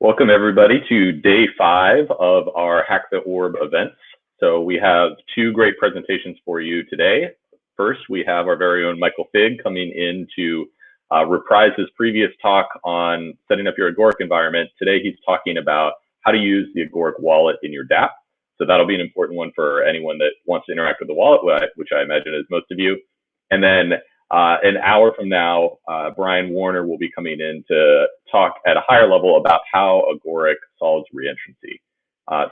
Welcome everybody to day 5 of our Hack the Orb events. So we have 2 great presentations for you today. First, we have our very own Michael Fig coming in to reprise his previous talk on setting up your Agoric environment. Today, he's talking about how to use the Agoric wallet in your Dapp. So that'll be an important one for anyone that wants to interact with the wallet, which I imagine is most of you. And then an hour from now, Brian Warner will be coming in to talk at a higher level about how Agoric solves reentrancy.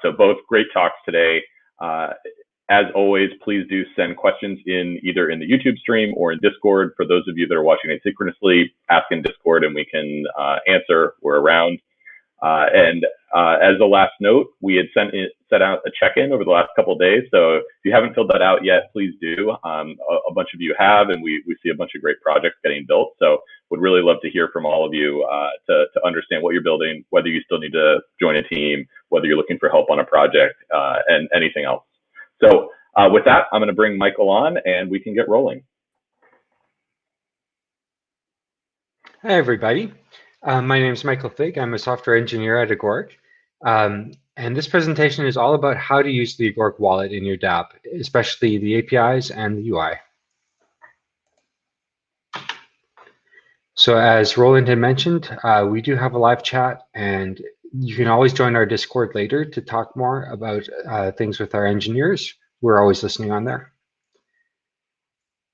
So both great talks today. As always, please do send questions in either in the YouTube stream or in Discord. For those of you that are watching asynchronously, ask in Discord and we can answer. We're around. As a last note, we had set out a check-in over the last couple of days. So if you haven't filled that out yet, please do. A bunch of you have, and we see a bunch of great projects getting built. So would really love to hear from all of you to understand what you're building, whether you still need to join a team, whether you're looking for help on a project, and anything else. So with that, I'm going to bring Michael on and we can get rolling. Hi, everybody. My name is Michael Fig. I'm a software engineer at Agoric. And this presentation is all about how to use the Agoric wallet in your Dapp, especially the APIs and the UI. So as Roland had mentioned, we do have a live chat, and you can always join our Discord later to talk more about things with our engineers. We're always listening on there.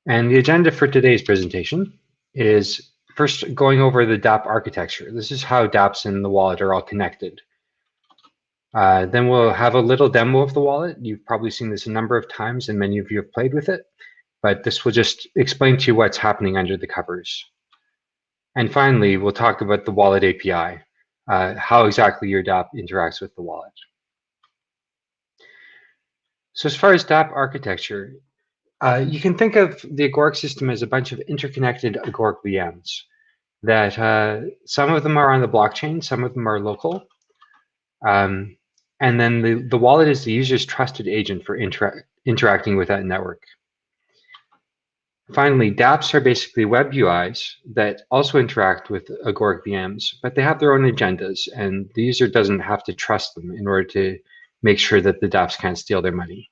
And the agenda for today's presentation is first going over the Dapp architecture. This is how Dapps and the wallet are all connected. Then we'll have a little demo of the wallet. You've probably seen this a number of times and many of you have played with it, but this will just explain to you what's happening under the covers. And finally, we'll talk about the wallet API, how exactly your Dapp interacts with the wallet. So as far as Dapp architecture, you can think of the Agoric system as a bunch of interconnected Agoric VMs that some of them are on the blockchain, some of them are local. And then the wallet is the user's trusted agent for interacting with that network. Finally, Dapps are basically web UIs that also interact with Agoric VMs, but they have their own agendas, and the user doesn't have to trust them in order to make sure that the Dapps can't steal their money.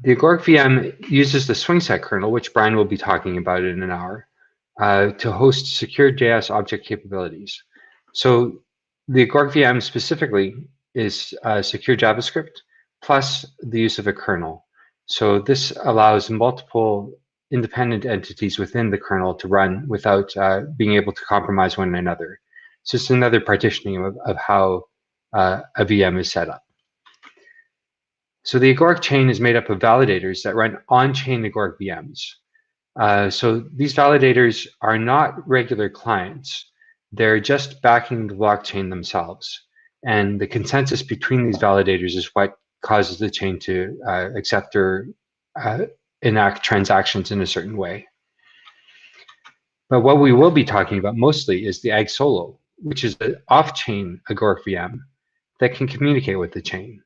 The Agoric VM uses the swing-set kernel, which Brian will be talking about in an hour, to host secure JS object capabilities. So the Agoric VM specifically is secure JavaScript plus the use of a kernel. So this allows multiple independent entities within the kernel to run without being able to compromise one another. So it's another partitioning of how a VM is set up. So the Agoric chain is made up of validators that run on-chain Agoric VMs. So these validators are not regular clients. They're just backing the blockchain themselves. And the consensus between these validators is what causes the chain to accept or enact transactions in a certain way. But what we will be talking about mostly is the Ag Solo, which is an off-chain Agoric VM that can communicate with the chain.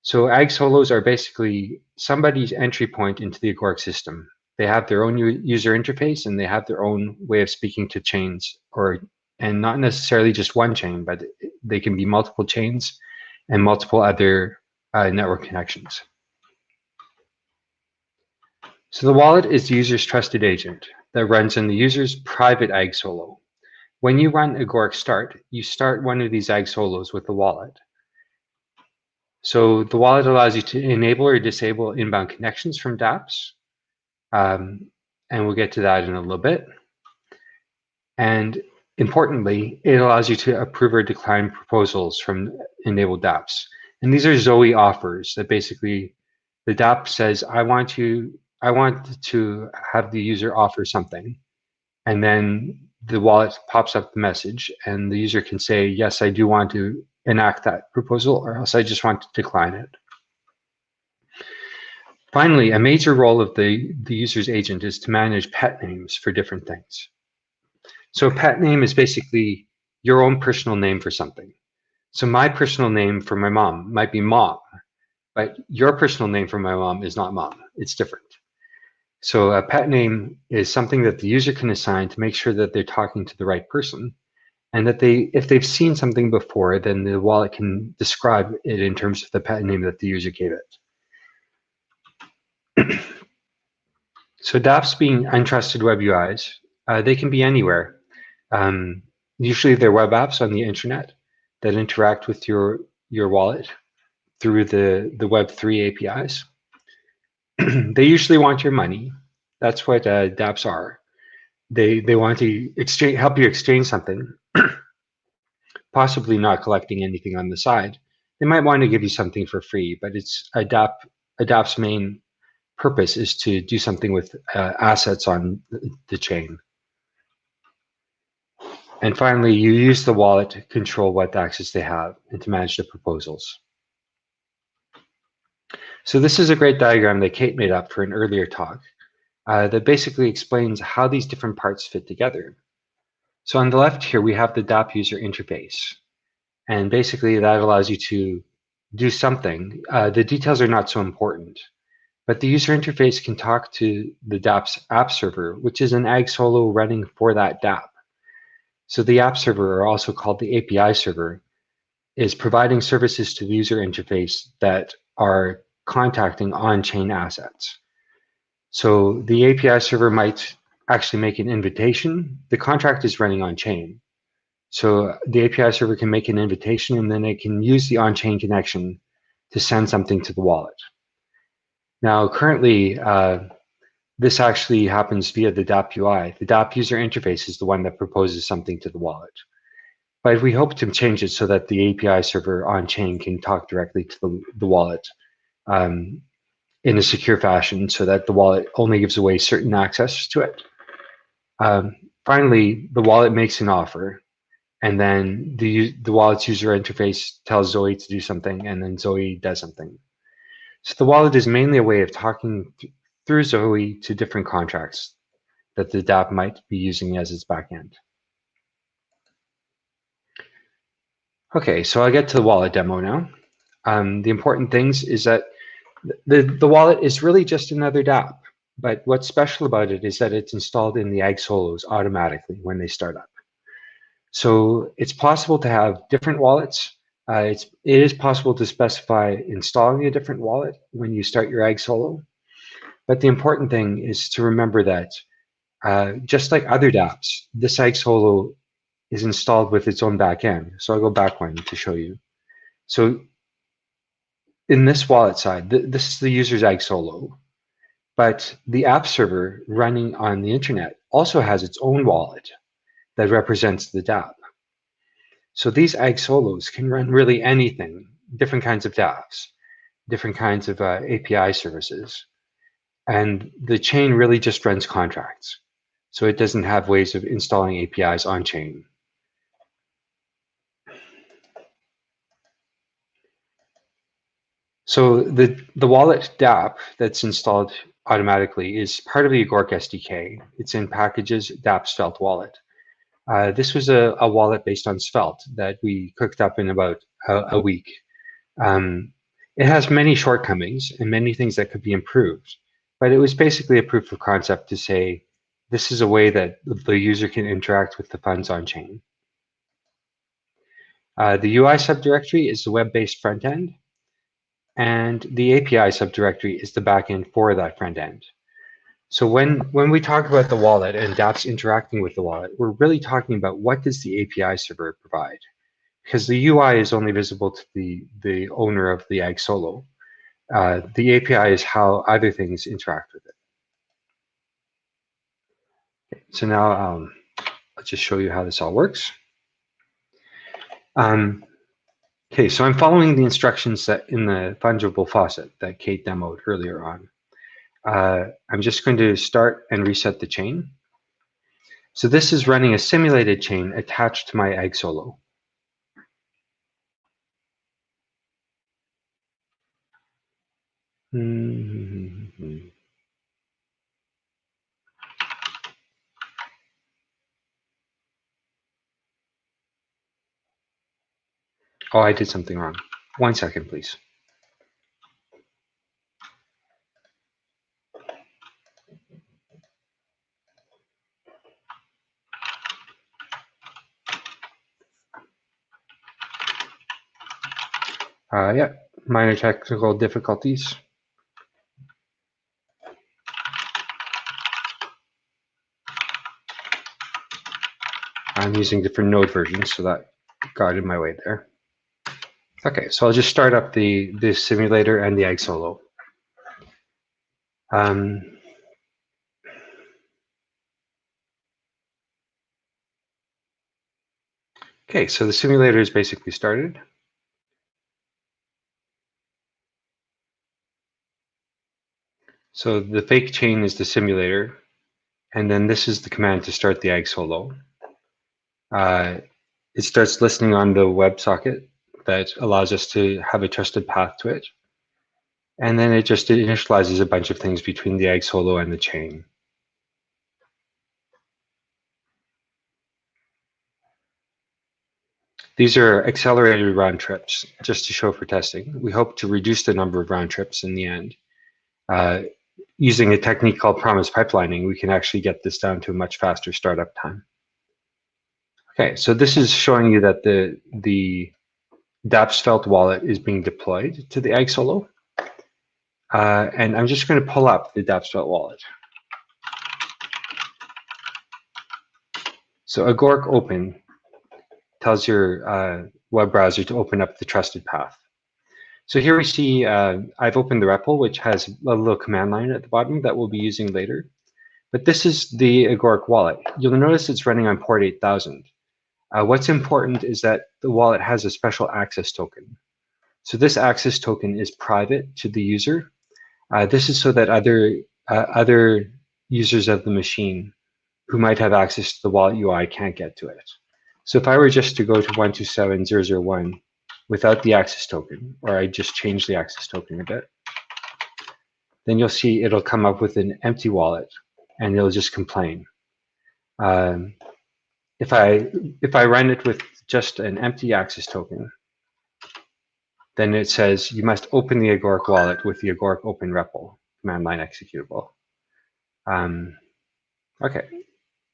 So Ag Solos are basically somebody's entry point into the Agoric system. They have their own user interface and they have their own way of speaking to chains, and not necessarily just one chain, but they can be multiple chains and multiple other network connections. So the wallet is the user's trusted agent that runs in the user's private Ag Solo. When you run Agoric start, you start one of these Ag Solos with the wallet. So the wallet allows you to enable or disable inbound connections from Dapps. And we'll get to that in a little bit. And importantly, it allows you to approve or decline proposals from enabled Dapps. And these are Zoe offers that basically the Dapp says, I want to have the user offer something. And then the wallet pops up the message and the user can say, yes, I do want to enact that proposal, or else I just want to decline it. Finally, a major role of the user's agent is to manage pet names for different things. So a pet name is basically your own personal name for something. So my personal name for my mom might be Mom, but your personal name for my mom is not Mom, it's different. So a pet name is something that the user can assign to make sure that they're talking to the right person, and that if they've seen something before, then the wallet can describe it in terms of the pet name that the user gave it. So dApps being untrusted web UIs, they can be anywhere. Usually they're web apps on the internet that interact with your wallet through the Web3 APIs. They usually want your money. That's what dApps are. They want to help you exchange something, possibly not collecting anything on the side. They might want to give you something for free, but it's dApp's main purpose is to do something with assets on the chain. And finally, you use the wallet to control what access they have and to manage the proposals. So this is a great diagram that Kate made up for an earlier talk that basically explains how these different parts fit together. So on the left here, we have the Dapp user interface. And basically that allows you to do something. The details are not so important, but the user interface can talk to the Dapp's app server, which is an Ag Solo running for that Dapp. So the app server, or also called the API server, is providing services to the user interface that are contacting on-chain assets. So the API server might actually make an invitation. The contract is running on-chain. So the API server can make an invitation, and then it can use the on-chain connection to send something to the wallet. Now, currently, this actually happens via the Dapp UI. The Dapp user interface is the one that proposes something to the wallet. But we hope to change it so that the API server on-chain can talk directly to the wallet in a secure fashion, so that the wallet only gives away certain access to it. Finally, the wallet makes an offer, and then the wallet's user interface tells Zoe to do something, and then Zoe does something. So the wallet is mainly a way of talking through Zoe to different contracts that the Dapp might be using as its backend. Okay, so I'll get to the wallet demo now. The important things is that the wallet is really just another Dapp, but what's special about it is that it's installed in the Ag Solos automatically when they start up. So it's possible to have different wallets. It is possible to specify installing a different wallet when you start your Ag Solo. But the important thing is to remember that just like other dApps, this Ag Solo is installed with its own backend. So I'll go back one to show you. So in this wallet side, this is the user's Ag Solo, but the app server running on the internet also has its own wallet that represents the Dapp. So these Ag Solos can run really anything, different kinds of dApps, different kinds of API services. And the chain really just runs contracts. So it doesn't have ways of installing APIs on chain. So the wallet Dapp that's installed automatically is part of the Agoric SDK. It's in packages Dapp Svelte wallet. This was a wallet based on Svelte that we cooked up in about a week. It has many shortcomings and many things that could be improved, but it was basically a proof of concept to say, this is a way that the user can interact with the funds on chain. The UI subdirectory is the web-based front end, and the API subdirectory is the backend for that front end. So when we talk about the wallet and dApps interacting with the wallet, we're really talking about what does the API server provide? Because the UI is only visible to the owner of the Ag Solo. The API is how other things interact with it. Okay, so now I'll just show you how this all works. Okay, so I'm following the instructions that in the fungible faucet that Kate demoed earlier on. I'm just going to start and reset the chain. So this is running a simulated chain attached to my Ag Solo. Oh, I did something wrong. 1 second, please. Yeah, minor technical difficulties. I'm using different node versions, so that got in my way there. Okay, so I'll just start up the simulator and the Egg Solo. Okay, so the simulator is basically started. So the fake chain is the simulator, and then this is the command to start the Egg Solo. It starts listening on the WebSocket that allows us to have a trusted path to it. And then it just initializes a bunch of things between the Egg Solo and the chain. These are accelerated round trips, just to show for testing. We hope to reduce the number of round trips in the end. Using a technique called promise pipelining, we can actually get this down to a much faster startup time. Okay, so this is showing you that the Dapp Svelte wallet is being deployed to the Egg Solo. And I'm just going to pull up the Dapp Svelte wallet. So Agoric open tells your web browser to open up the trusted path. So here we see I've opened the REPL, which has a little command line at the bottom that we'll be using later. But this is the Agoric wallet. You'll notice it's running on port 8000. What's important is that the wallet has a special access token. So this access token is private to the user. This is so that other users of the machine who might have access to the wallet UI can't get to it. So if I were just to go to 127.0.0.1 without the access token, or I just change the access token a bit, then you'll see it'll come up with an empty wallet and it'll just complain. If I run it with just an empty access token, then it says you must open the Agoric wallet with the Agoric open REPL command line executable. Okay,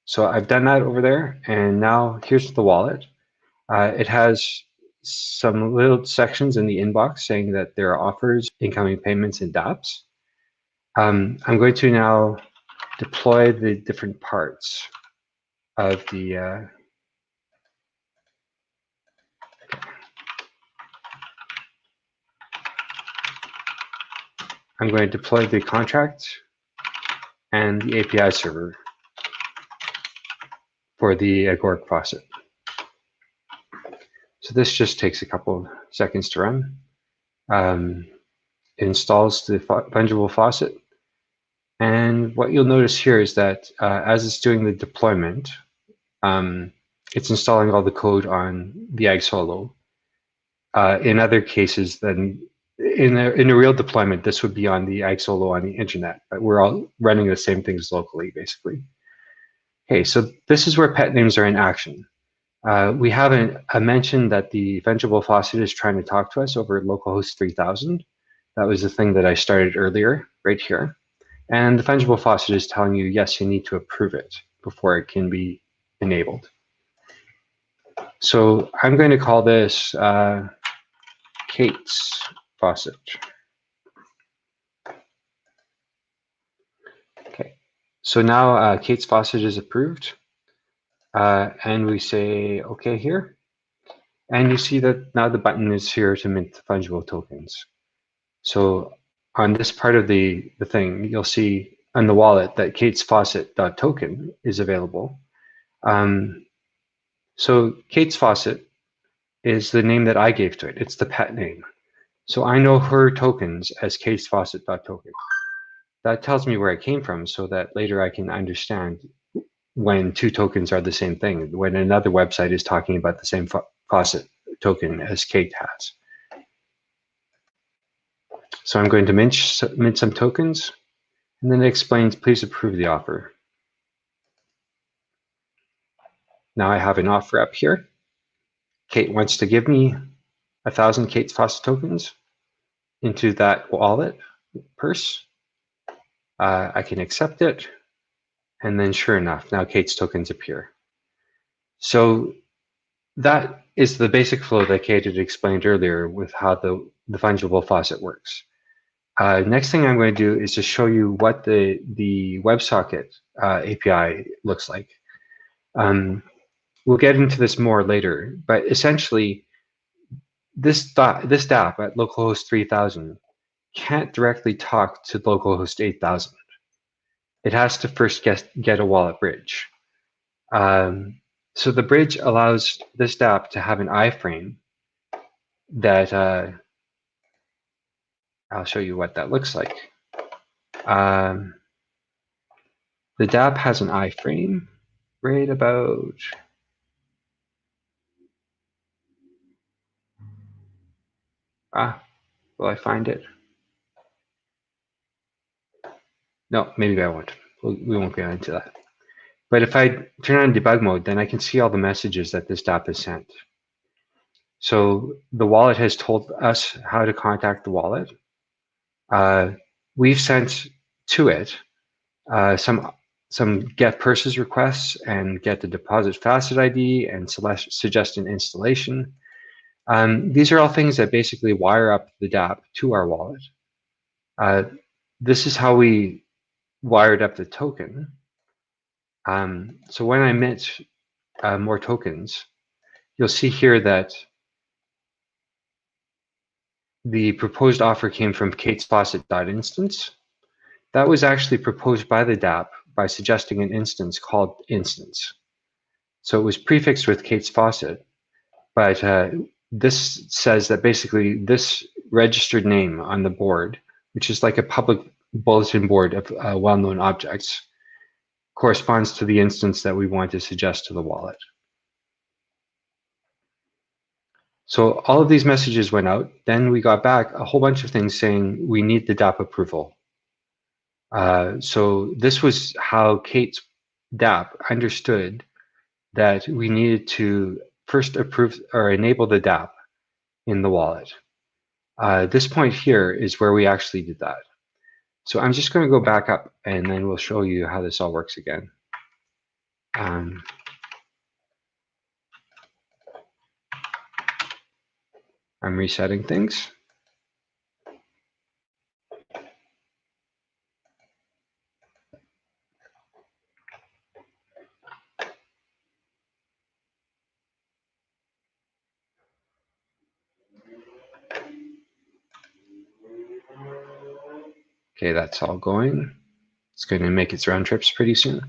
so I've done that over there, and now here's the wallet. It has some little sections in the inbox saying that there are offers, incoming payments, and dApps. I'm going to now deploy the different parts of the I'm going to deploy the contract and the API server for the Agoric faucet. So this just takes a couple seconds to run. It installs the fungible faucet. And what you'll notice here is that as it's doing the deployment, it's installing all the code on the Egg Solo. In other cases, then in a real deployment, this would be on the Egg Solo on the internet, but we're all running the same things locally, basically. Okay, so this is where pet names are in action. We have a mention that the fungible faucet is trying to talk to us over localhost 3000. That was the thing that I started earlier, right here. And the fungible faucet is telling you, yes, you need to approve it before it can be enabled. So I'm going to call this Kate's faucet. Okay, so now Kate's faucet is approved. And we say OK here. And you see that now the button is here to mint the fungible tokens. So on this part of the thing, you'll see on the wallet that Kate's faucet.token is available. So Kate's faucet is the name that I gave to it. It's the pet name. So I know her tokens as Kate's faucet.token. That tells me where it came from so that later I can understand when two tokens are the same thing, when another website is talking about the same faucet token as Kate has. So I'm going to mint some tokens, and then it explains, please approve the offer. Now I have an offer up here. Kate wants to give me 1,000 Kate's faucet tokens into that wallet purse. I can accept it. And then sure enough, now Kate's tokens appear. So that is the basic flow that Kate had explained earlier with how the fungible faucet works. Next thing I'm going to do is just show you what the WebSocket API looks like. We'll get into this more later, but essentially, this Dapp at localhost 3000 can't directly talk to localhost 8000. It has to first get a wallet bridge. So the bridge allows this Dapp to have an iframe that I'll show you what that looks like. The Dapp has an iframe right about will I find it? No, maybe I won't. We won't get into that. But if I turn on debug mode, then I can see all the messages that this Dapp has sent. So the wallet has told us how to contact the wallet. We've sent to it some get purses requests and get the deposit facet ID and suggest an installation. These are all things that basically wire up the Dapp to our wallet. This is how we wired up the token. So when I mint more tokens, you'll see here that the proposed offer came from katesfaucet.instance. That was actually proposed by the Dapp by suggesting an instance called instance. So it was prefixed with Kate's faucet, but this says that basically this registered name on the board, which is like a public bulletin board of well-known objects, corresponds to the instance that we want to suggest to the wallet. So all of these messages went out. Then we got back a whole bunch of things saying we need the Dapp approval. So this was how Kate's Dapp understood that we needed to first approve or enable the Dapp in the wallet. This point here is where we actually did that. So I'm just going to go back up and then we'll show you how this all works again. I'm resetting things. Okay, that's all going. It's going to make its round trips pretty soon.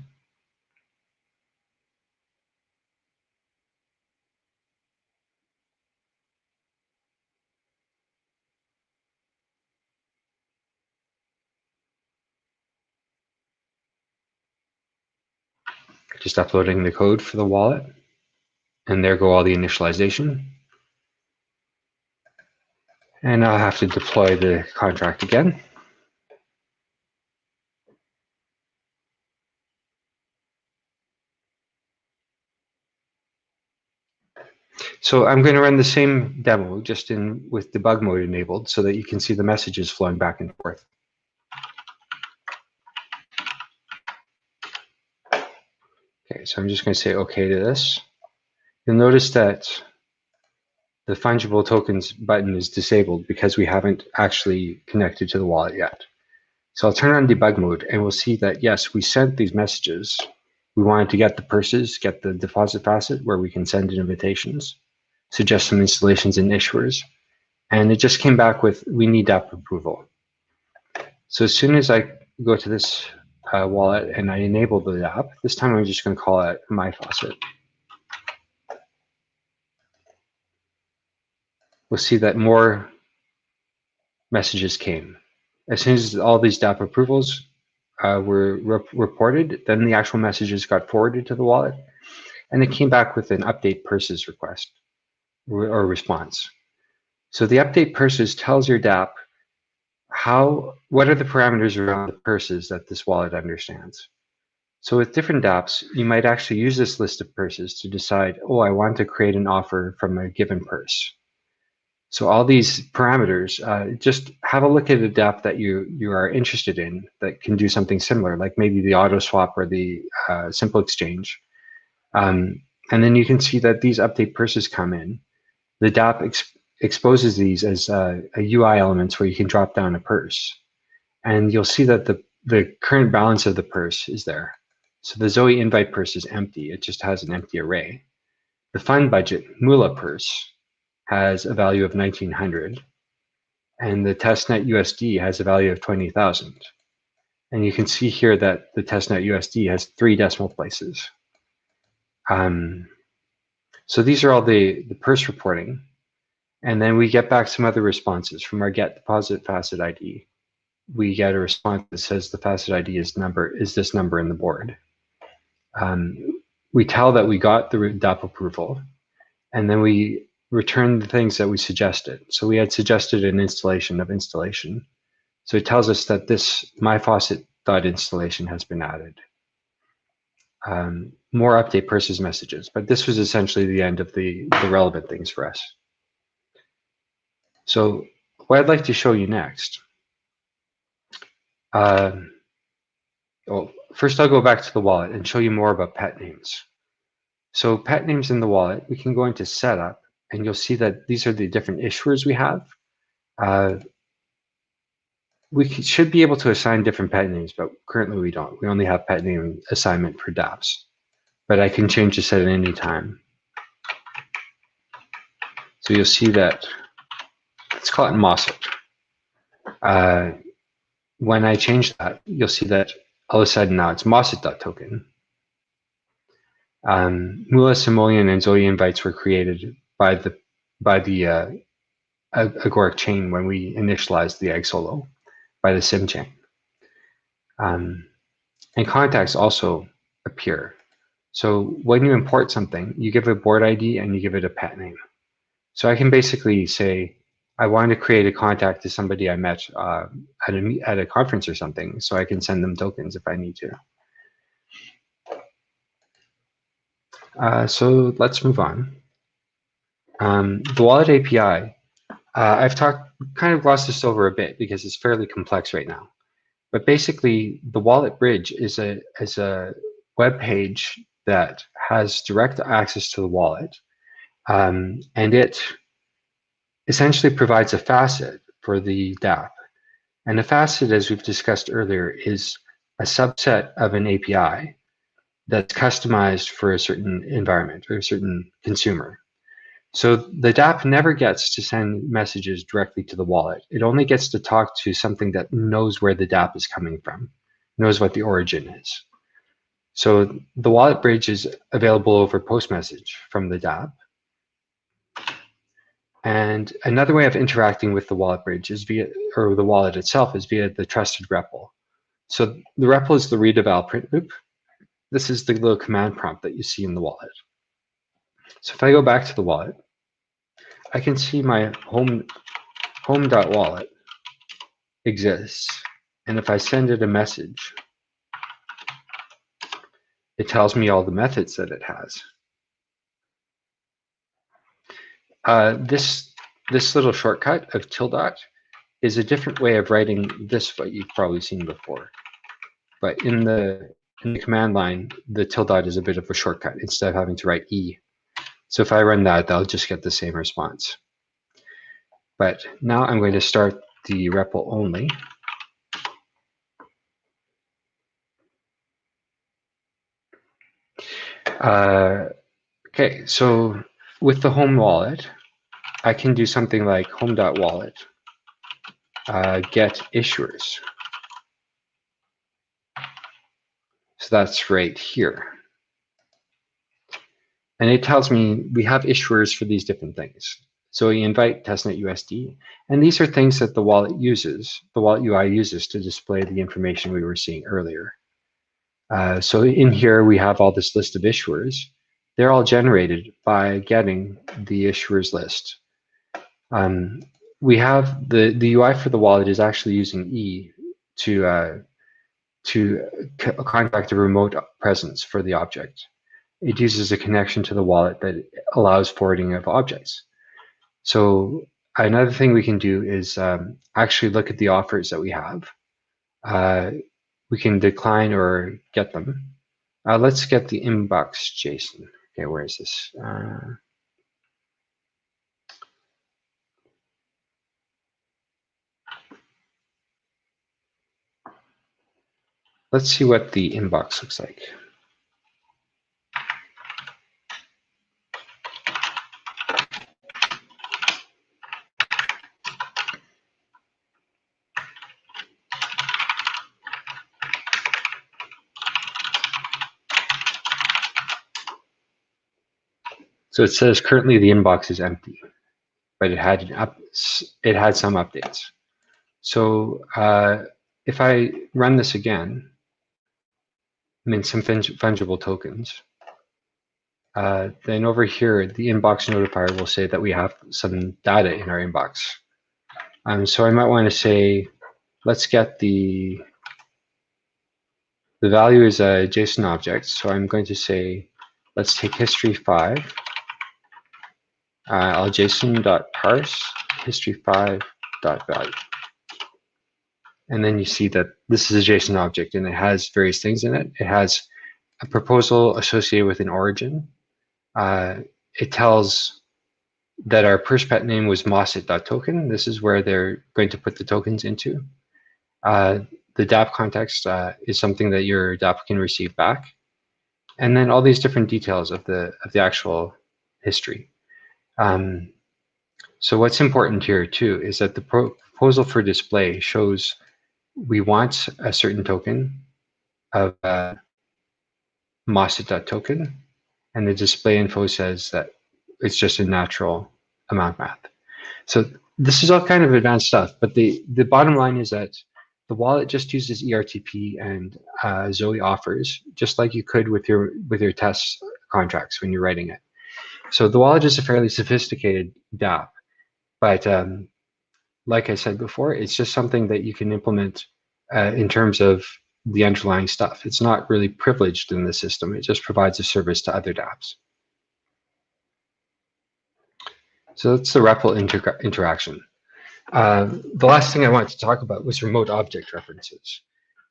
Just uploading the code for the wallet. And there go all the initialization. And I'll have to deploy the contract again. So I'm going to run the same demo just with debug mode enabled so that you can see the messages flowing back and forth. Okay, so I'm just going to say OK to this. You'll notice that the fungible tokens button is disabled because we haven't actually connected to the wallet yet. So I'll turn on debug mode and we'll see that, yes, we sent these messages. We wanted to get the purses, get the deposit facet where we can send in invitations, suggest some installations and issuers. And it just came back with, we need Dapp approval. So as soon as I go to this wallet and I enable the Dapp, this time I'm just going to call it my faucet. We'll see that more messages came. As soon as all these Dapp approvals were reported, then the actual messages got forwarded to the wallet, and it came back with an update purses request or response. So the update purses tells your Dapp what are the parameters around the purses that this wallet understands. So with different Dapps, you might actually use this list of purses to decide, oh, I want to create an offer from a given purse. So all these parameters, just have a look at a Dapp that you are interested in that can do something similar, like maybe the auto swap or the simple exchange. And then you can see that these update purses come in. The Dapp exposes these as a UI elements where you can drop down a purse. And you'll see that the current balance of the purse is there. So the Zoe invite purse is empty. It just has an empty array. The fund budget Moolah purse has a value of 1900. And the testnet USD has a value of 20,000. And you can see here that the testnet USD has 3 decimal places. So these are all the purse reporting. And then we get back some other responses from our get deposit facet ID. We get a response that says the facet ID is this number in the board. We tell that we got the Dapp approval, and then we return the things that we suggested. So we had suggested an installation of installation. So it tells us that this myfaucet.installation has been added. More update purses messages, but this was essentially the end of the relevant things for us. So what I'd like to show you next, first I'll go back to the wallet and show you more about pet names. So pet names in the wallet, we can go into setup, and you'll see that these are the different issuers we have. We should be able to assign different pet names, but currently we don't. We only have pet name assignment for dApps, but I can change this at any time. So you'll see that, let's call it Mosset. When I change that, you'll see that all of a sudden now it's Mosset.token. Moolah, Simoleon, and Zoe invites were created by the Agoric chain when we initialized the egg solo by the sim chain. And contacts also appear. So when you import something, you give a board ID and you give it a pet name. So I can basically say, I want to create a contact to somebody I met at a conference or something, so I can send them tokens if I need to. So let's move on. The wallet API, I've kind of glossed this over a bit because it's fairly complex right now. But basically, the wallet bridge is a web page that has direct access to the wallet, and it essentially provides a facet for the Dapp. And a facet, as we've discussed earlier, is a subset of an API that's customized for a certain environment or a certain consumer. So the Dapp never gets to send messages directly to the wallet. It only gets to talk to something that knows where the Dapp is coming from, knows what the origin is. So the wallet bridge is available over post message from the Dapp. And another way of interacting with the wallet bridge is via, or the wallet itself is via the trusted REPL. So the REPL is the read eval print loop. This is the little command prompt that you see in the wallet. So if I go back to the wallet, I can see my home.wallet exists. And if I send it a message, it tells me all the methods that it has. This little shortcut of tilde is a different way of writing this, what you've probably seen before. But in the command line, the tilde is a bit of a shortcut instead of having to write E. So if I run that, I'll just get the same response. But now I'm going to start the REPL only. Okay, so with the home wallet, I can do something like home.wallet get issuers. So that's right here. And it tells me we have issuers for these different things. So we invite testnet USD, and these are things that the wallet uses, the wallet UI uses to display the information we were seeing earlier. So in here, we have all this list of issuers. They're all generated by getting the issuers list. We have the UI for the wallet is actually using E to contact a remote presence for the object. It uses a connection to the wallet that allows forwarding of objects. So another thing we can do is actually look at the offers that we have. We can decline or get them. Let's get the inbox JSON. Okay, where is this? Let's see what the inbox looks like. So it says currently the inbox is empty, but it had some updates. So if I run this again, mint some fungible tokens, then over here, the inbox notifier will say that we have some data in our inbox. So I might want to say, let's get the value is a JSON object. So I'm going to say, let's take history5. I'll json.parse history5.value. And then you see that this is a JSON object and it has various things in it. It has a proposal associated with an origin. It tells that our purse pet name was mossit.token. This is where they're going to put the tokens into. The Dapp context is something that your Dapp can receive back. And then all these different details of the actual history. So what's important here too is that the proposal for display shows we want a certain token of mossit.token, and the display info says that it's just a natural amount math. So this is all kind of advanced stuff, but the bottom line is that the wallet just uses ERTP and Zoe offers, just like you could with your test contracts when you're writing it. So the wallet is a fairly sophisticated Dapp, but like I said before, it's just something that you can implement in terms of the underlying stuff. It's not really privileged in the system. It just provides a service to other dApps. So that's the REPL interaction. The last thing I wanted to talk about was remote object references.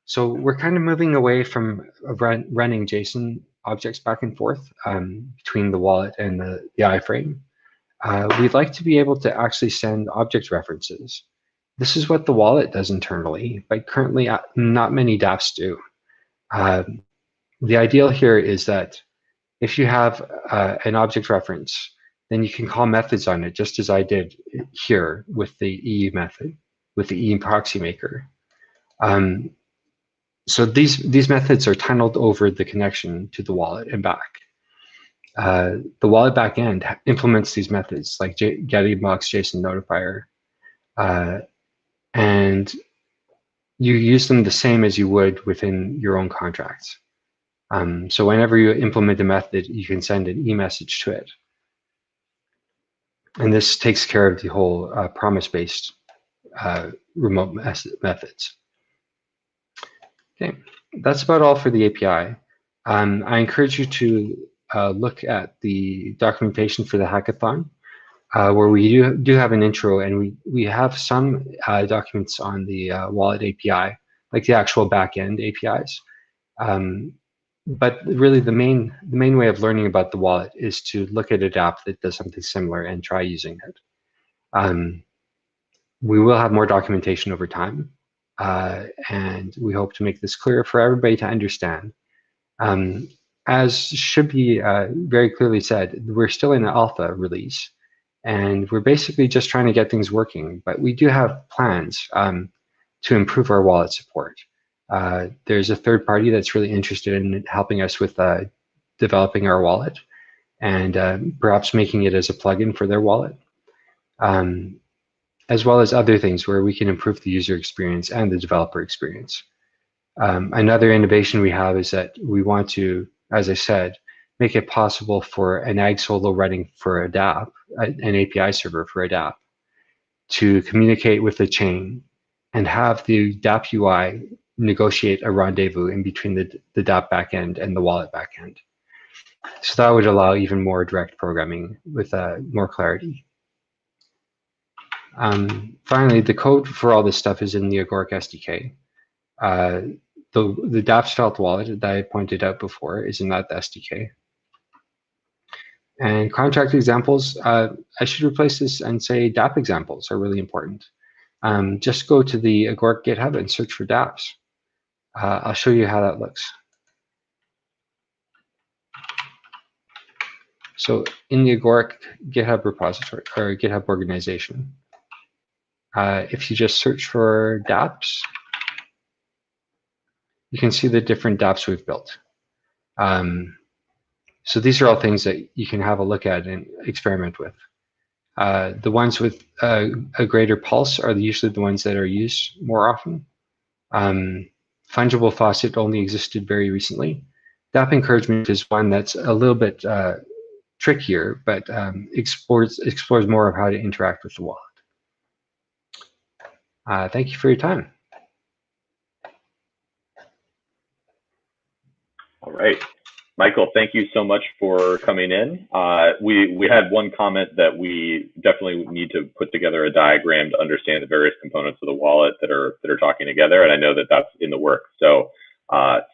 So we're kind of moving away from running JSON objects back and forth between the wallet and the iframe. We'd like to be able to actually send object references. This is what the wallet does internally, but currently not many dApps do. The ideal here is that if you have an object reference, then you can call methods on it, just as I did here with the E method, with the E proxy maker. So these methods are tunneled over the connection to the wallet and back. The wallet backend implements these methods like getInbox JSON notifier, and you use them the same as you would within your own contracts. So whenever you implement a method, you can send an e-message to it. And this takes care of the whole promise-based remote methods. Okay, that's about all for the API. I encourage you to look at the documentation for the hackathon, where we do have an intro, and we have some documents on the wallet API, like the actual backend APIs. But really, the main way of learning about the wallet is to look at a Dapp that does something similar and try using it. We will have more documentation over time, and we hope to make this clear for everybody to understand. As should be very clearly said, we're still in an alpha release, and we're basically just trying to get things working. But we do have plans to improve our wallet support. There's a third party that's really interested in helping us with developing our wallet and perhaps making it as a plugin for their wallet, as well as other things where we can improve the user experience and the developer experience. Another innovation we have is that we want to, as I said, make it possible for an ag solo running for a Dapp, an API server for a Dapp, to communicate with the chain and have the Dapp UI negotiate a rendezvous in between the Dapp backend and the wallet backend. So that would allow even more direct programming with more clarity. Finally, the code for all this stuff is in the Agoric SDK. The Dapp Svelte wallet that I pointed out before is in that SDK. And contract examples, I should replace this and say Dapp examples are really important. Just go to the Agoric GitHub and search for Dapps. I'll show you how that looks. So in the Agoric GitHub repository or GitHub organization, if you just search for Dapps, you can see the different Dapps we've built. So these are all things that you can have a look at and experiment with. The ones with a greater pulse are usually the ones that are used more often. Fungible faucet only existed very recently. Dapp encouragement is one that's a little bit trickier, but explores more of how to interact with the wallet. Thank you for your time. All right. Michael, thank you so much for coming in. We had one comment that we definitely need to put together a diagram to understand the various components of the wallet that are talking together, and I know that that's in the works. So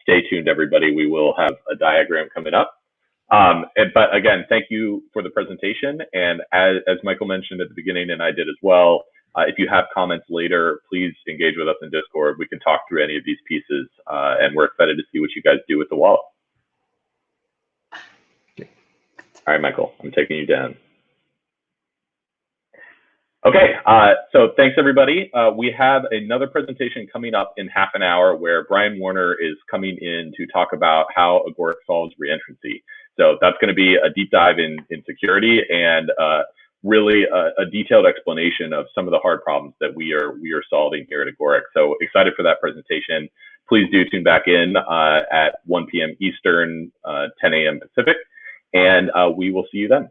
stay tuned, everybody. We will have a diagram coming up. But again, thank you for the presentation. And as Michael mentioned at the beginning, and I did as well, if you have comments later, please engage with us in Discord. We can talk through any of these pieces, and we're excited to see what you guys do with the wallet. All right, Michael, I'm taking you down. Okay, so thanks everybody. We have another presentation coming up in half an hour where Brian Warner is coming in to talk about how Agoric solves reentrancy. So that's going to be a deep dive in security and really a detailed explanation of some of the hard problems that we are solving here at Agoric. So excited for that presentation. Please do tune back in at 1 p.m. Eastern, 10 a.m. Pacific, and we will see you then.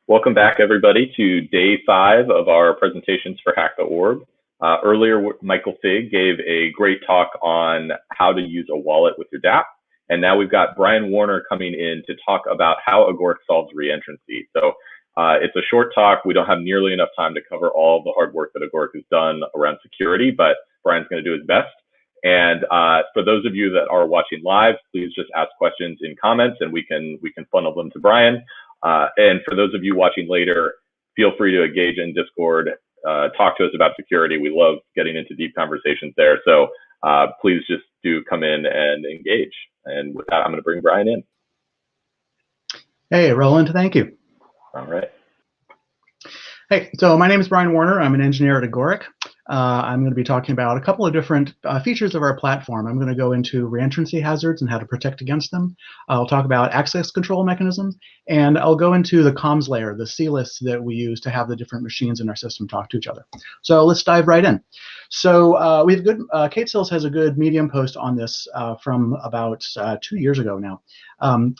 Welcome back, everybody, to day 5 of our presentations for Hack.org. Earlier, Michael Fig gave a great talk on how to use a wallet with your Dapp. And now we've got Brian Warner coming in to talk about how Agoric solves reentrancy. So it's a short talk. We don't have nearly enough time to cover all the hard work that Agoric has done around security, but Brian's going to do his best. And for those of you that are watching live, please just ask questions in comments and we can funnel them to Brian. And for those of you watching later, feel free to engage in Discord, talk to us about security. We love getting into deep conversations there. So please just do come in and engage. And with that, I'm going to bring Brian in. Hey, Roland, thank you. All right. Hey, so my name is Brian Warner. I'm an engineer at Agoric. I'm going to be talking about a couple of different features of our platform. I'm going to go into reentrancy hazards and how to protect against them. I'll talk about access control mechanisms, and I'll go into the comms layer, the C-lists that we use to have the different machines in our system talk to each other. So let's dive right in. So we have good, Kate Sills has a good Medium post on this from about 2 years ago now,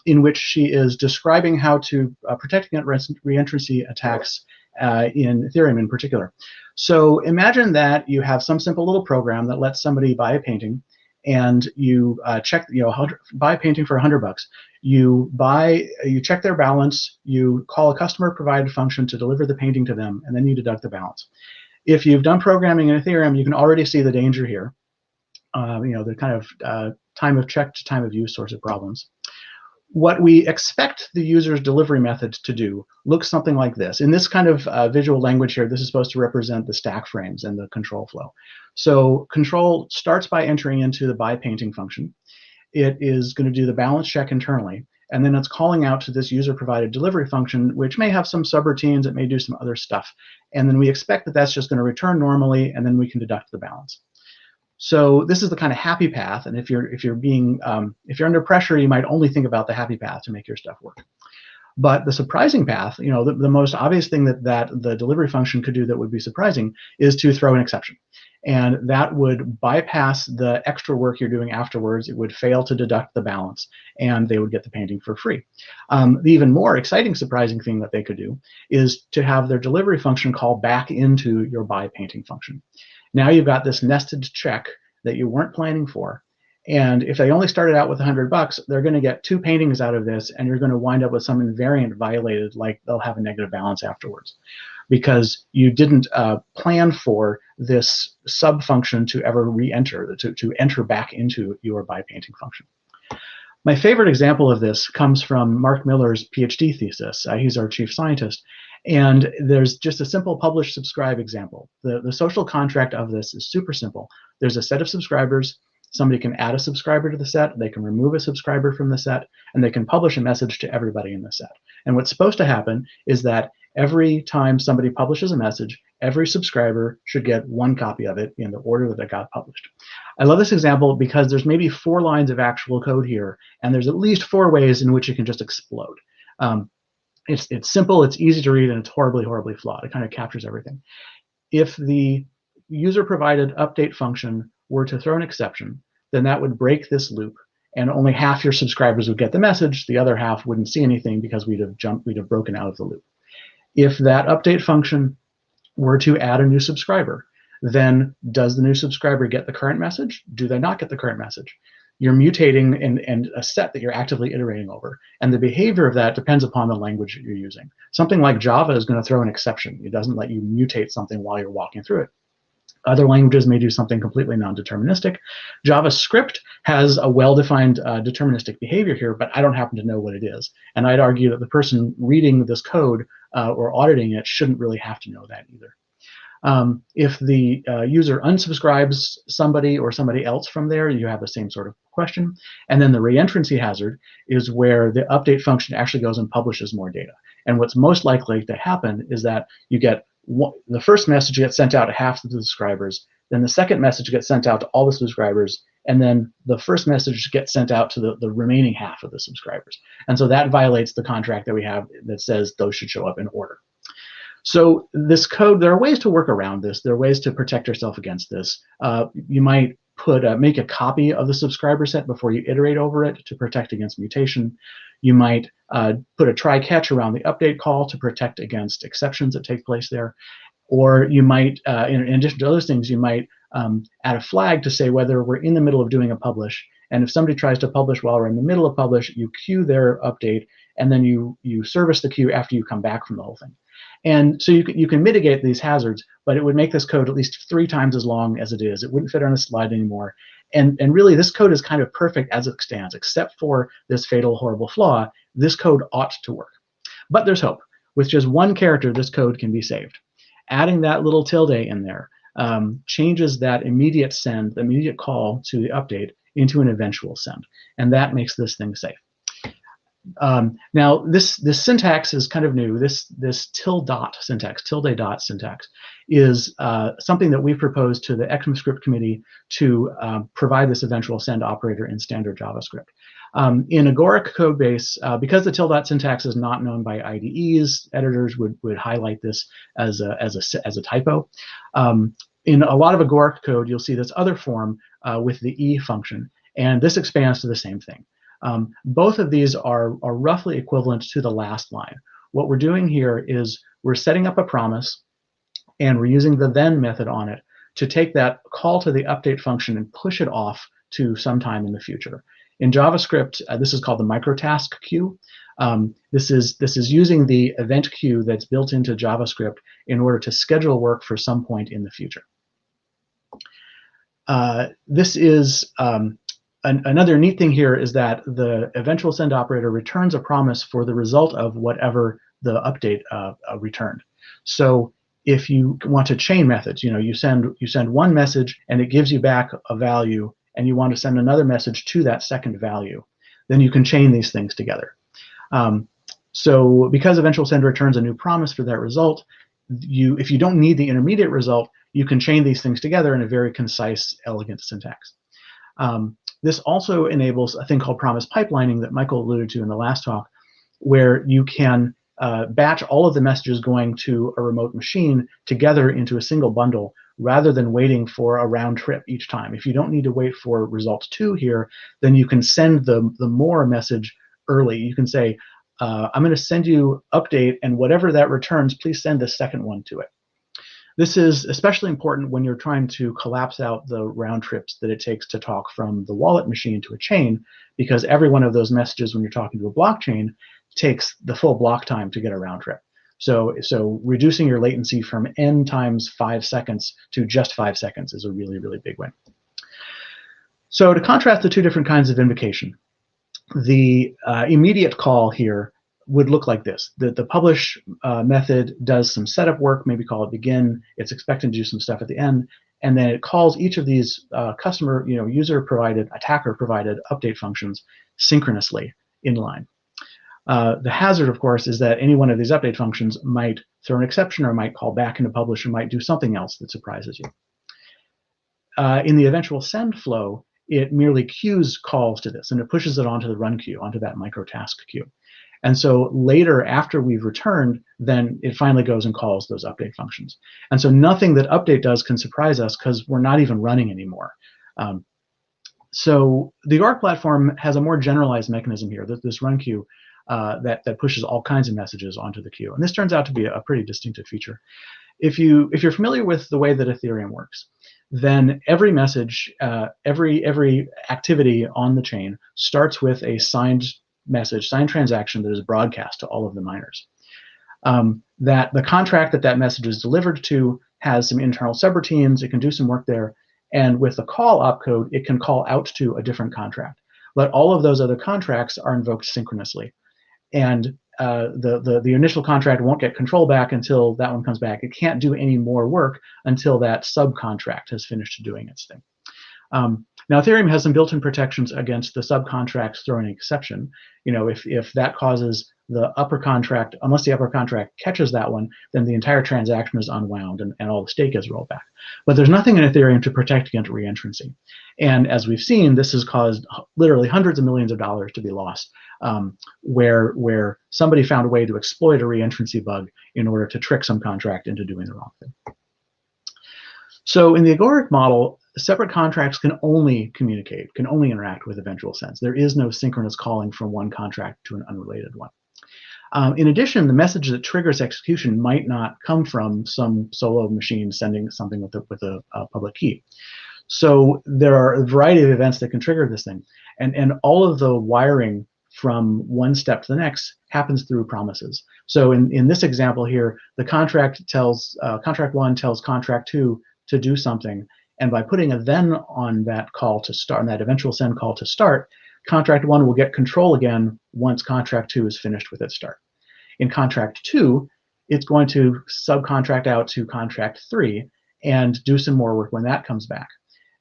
in which she is describing how to protect against reentrancy attacks in Ethereum in particular. So imagine that you have some simple little program that lets somebody buy a painting, and you check, buy a painting for $100. You check their balance, you call a customer provided function to deliver the painting to them, and then you deduct the balance. If you've done programming in Ethereum, you can already see the danger here. The kind of time of check to time of use sorts of problems. What we expect the user's delivery method to do looks something like this. In this kind of visual language here, this is supposed to represent the stack frames and the control flow. So control starts by entering into the buy painting function. It is going to do the balance check internally, and then it's calling out to this user-provided delivery function, which may have some subroutines, it may do some other stuff. And then we expect that that's just going to return normally, and then we can deduct the balance. So this is the kind of happy path, and if you're under pressure, you might only think about the happy path to make your stuff work. But the surprising path, the most obvious thing that the delivery function could do that would be surprising is to throw an exception, and that would bypass the extra work you're doing afterwards. It would fail to deduct the balance, and they would get the painting for free. The even more exciting, surprising thing that they could do is to have their delivery function call back into your buy painting function. Now you've got this nested check that you weren't planning for, and if they only started out with $100, they're going to get 2 paintings out of this, and you're going to wind up with some invariant violated, like they'll have a negative balance afterwards, because you didn't plan for this sub function to ever re-enter, to enter back into your buy painting function. My favorite example of this comes from Mark Miller's PhD thesis. He's our chief scientist. And there's just a simple publish subscribe example. The social contract of this is super simple. There's a set of subscribers. Somebody can add a subscriber to the set. They can remove a subscriber from the set. And they can publish a message to everybody in the set. And what's supposed to happen is that every time somebody publishes a message, every subscriber should get 1 copy of it in the order that it got published. I love this example because there's maybe 4 lines of actual code here. And there's at least 4 ways in which it can just explode. It's simple, it's easy to read, and it's horribly, horribly flawed. It kind of captures everything. If the user-provided update function were to throw an exception, then that would break this loop, and only half your subscribers would get the message. The other half wouldn't see anything because we'd have broken out of the loop. If that update function were to add a new subscriber, then does the new subscriber get the current message? Do they not get the current message? You're mutating in a set that you're actively iterating over. And the behavior of that depends upon the language that you're using. Something like Java is going to throw an exception. It doesn't let you mutate something while you're walking through it. Other languages may do something completely non-deterministic. JavaScript has a well-defined deterministic behavior here, but I don't happen to know what it is. And I'd argue that the person reading this code or auditing it shouldn't really have to know that either. If the user unsubscribes somebody or somebody else from there, you have the same sort of question. And then the reentrancy hazard is where the update function actually goes and publishes more data. And what's most likely to happen is that you get the first message gets sent out to half of the subscribers, then the second message gets sent out to all the subscribers, and then the first message gets sent out to the remaining half of the subscribers. And so that violates the contract that we have that says those should show up in order. So this code, there are ways to work around this. There are ways to protect yourself against this. You might make a copy of the subscriber set before you iterate over it to protect against mutation. You might put a try-catch around the update call to protect against exceptions that take place there. Or you might, in addition to those things, you might add a flag to say whether we're in the middle of doing a publish. And if somebody tries to publish while we're in the middle of publish, you queue their update, and then you service the queue after you come back from the whole thing. And so you can mitigate these hazards, but it would make this code at least 3 times as long as it is. It wouldn't fit on a slide anymore. And really, this code is kind of perfect as it stands, except for this fatal, horrible flaw. This code ought to work. But there's hope. With just 1 character, this code can be saved. Adding that little tilde in there changes that immediate send, the immediate call to the update into an eventual send. And that makes this thing safe. Now, this syntax is kind of new. This tilde dot syntax is something that we've proposed to the ECMAScript committee to provide this eventual send operator in standard JavaScript. In Agoric code base, because the tilde dot syntax is not known by IDEs, editors would highlight this as a typo. In a lot of Agoric code, you'll see this other form with the E function, and this expands to the same thing. Both of these are roughly equivalent to the last line. What we're doing here is we're setting up a promise, and we're using the then method on it to take that call to the update function and push it off to sometime in the future. In JavaScript, this is called the microtask queue. This is using the event queue that's built into JavaScript in order to schedule work for some point in the future. This is another neat thing here is that the eventual send operator returns a promise for the result of whatever the update returned. So if you want to chain methods, you send one message and it gives you back a value, and you want to send another message to that second value, then you can chain these things together. So because eventual send returns a new promise for that result, if you don't need the intermediate result, you can chain these things together in a very concise, elegant syntax. This also enables a thing called promise pipelining that Michael alluded to in the last talk, where you can batch all of the messages going to a remote machine together into a single bundle rather than waiting for a round trip each time. If you don't need to wait for result 2 here, then you can send the more message early. You can say, I'm going to send you update, and whatever that returns, please send the second one to it. This is especially important when you're trying to collapse out the round trips that it takes to talk from the wallet machine to a chain, because every one of those messages when you're talking to a blockchain takes the full block time to get a round trip. So reducing your latency from n times 5 seconds to just 5 seconds is a really, really big win. So to contrast the 2 different kinds of invocation, the immediate call here would look like this. The publish method does some setup work, maybe call it begin. It's expecting to do some stuff at the end, and then it calls each of these user-provided, attacker-provided update functions synchronously inline. The hazard, of course, is that any one of these update functions might throw an exception or might call back into publish or might do something else that surprises you. In the eventual send flow, it merely queues calls to this, and it pushes it onto the run queue, onto that microtask queue. And so later, after we've returned, then it finally goes and calls those update functions. And so nothing that update does can surprise us because we're not even running anymore. So the Agoric platform has a more generalized mechanism here, this run queue, that pushes all kinds of messages onto the queue. And this turns out to be a pretty distinctive feature. If you're familiar with the way that Ethereum works, then every message, every activity on the chain starts with a signed message, signed transaction that is broadcast to all of the miners. That the contract that message is delivered to has some internal subroutines, it can do some work there, and with the call opcode, it can call out to a different contract. But all of those other contracts are invoked synchronously. And the initial contract won't get control back until that one comes back. It can't do any more work until that subcontract has finished doing its thing. Now, Ethereum has some built-in protections against the subcontracts throwing an exception. If that causes the upper contract, unless the upper contract catches that one, then the entire transaction is unwound and all the stake is rolled back. But there's nothing in Ethereum to protect against reentrancy. And as we've seen, this has caused literally hundreds of millions of dollars to be lost, where somebody found a way to exploit a reentrancy bug in order to trick some contract into doing the wrong thing. So in the Agoric model, separate contracts can only communicate, can only interact with eventual sends. There is no synchronous calling from one contract to an unrelated one. In addition, the message that triggers execution might not come from some solo machine sending something with a public key. So there are a variety of events that can trigger this thing, and all of the wiring from one step to the next happens through promises. So in this example here, the contract tells contract 1 tells contract 2 to do something, and by putting a then on that call to start, on that eventual send call to start, contract 1 will get control again once contract 2 is finished with its start. In contract 2, it's going to subcontract out to contract 3 and do some more work when that comes back.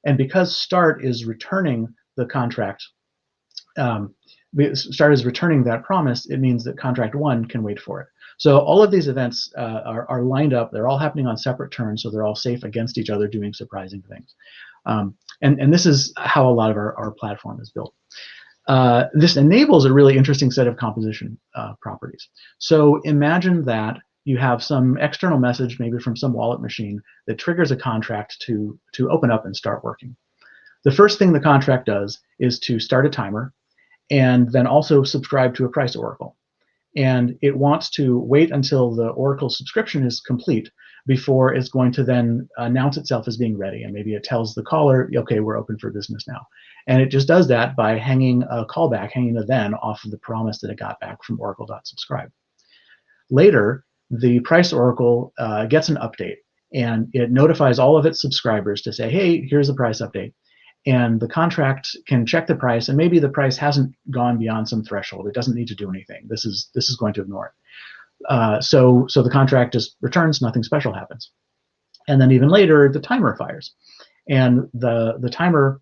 And because start is returning the contract, start is returning that promise, it means that contract 1 can wait for it. So all of these events are lined up. They're all happening on separate turns, so they're all safe against each other, doing surprising things. And this is how a lot of our platform is built. This enables a really interesting set of composition properties. So imagine that you have some external message, maybe from some wallet machine, that triggers a contract to open up and start working. The first thing the contract does is to start a timer and then also subscribe to a price oracle. And it wants to wait until the oracle subscription is complete before it's going to then announce itself as being ready. And maybe it tells the caller, okay, we're open for business now. And it just does that by hanging a callback, hanging a then off of the promise that it got back from oracle.subscribe. Later, the price oracle gets an update, and it notifies all of its subscribers to say, hey, here's the price update. And the contract can check the price, and maybe the price hasn't gone beyond some threshold. It doesn't need to do anything. This is going to ignore it. So the contract just returns, nothing special happens. And then even later, the timer fires. And the timer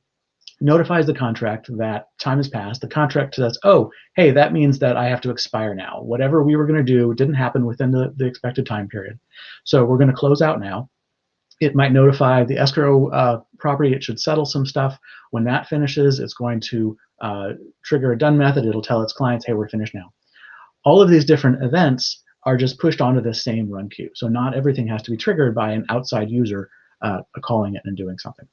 notifies the contract that time has passed. The contract says, oh, hey, that means that I have to expire now. Whatever we were going to do didn't happen within the expected time period. So we're going to close out now. It might notify the escrow property. It should settle some stuff. When that finishes, it's going to trigger a done method. It'll tell its clients, hey, we're finished now. All of these different events are just pushed onto the same run queue. So not everything has to be triggered by an outside user calling it and doing something.